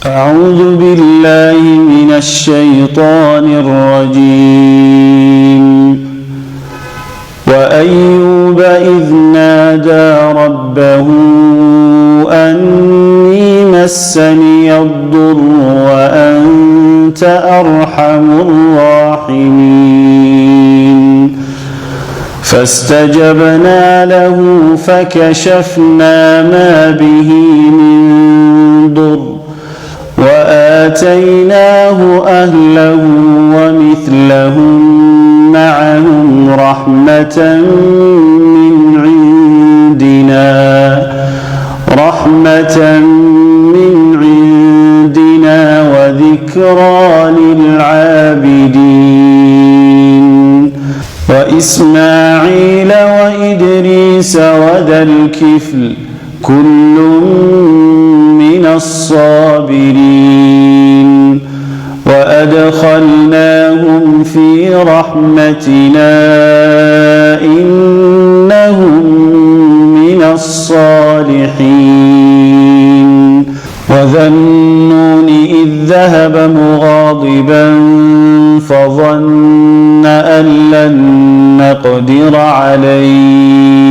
أعوذ بالله من الشيطان الرجيم. وأيوب إذ نادى ربه أني مسني الضر وأنت أرحم الراحمين فاستجبنا له فكشفنا ما به من ضر وآتيناه أهله ومثلهم معهم رحمة من عندنا وذكرى للعابدين وإسماعيل وإدريس وذا الكفل كل من الصابرين وأدخلناهم في رحمتنا إنهم من الصالحين وذا النون إذ ذهب مغاضبا فظن أن لن نقدر عليه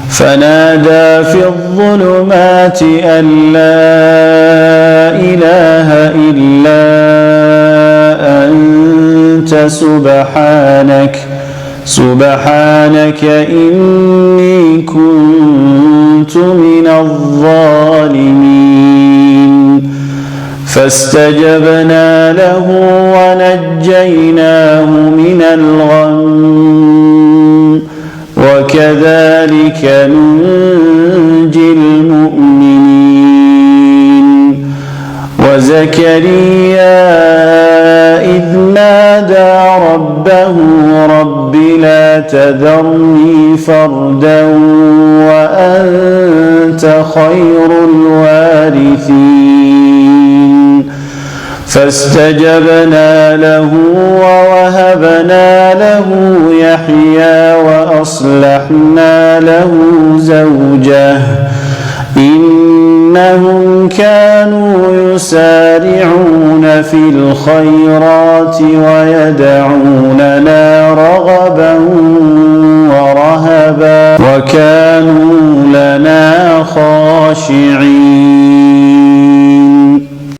فنادى في الظلمات أن لا إله إلا أنت سبحانك إني كنت من الظالمين فاستجبنا له ونجيناه من الغم وكذلك ننجي المؤمنين وزكريا إذ نادى ربه رب لا تذرني فردا وأنت خير الوارثين فاستجبنا له ووهبنا له يحيى وأصلحنا له زوجه إنهم كانوا يسارعون في الخيرات ويدعوننا رغبا ورهبا وكانوا لنا خاشعين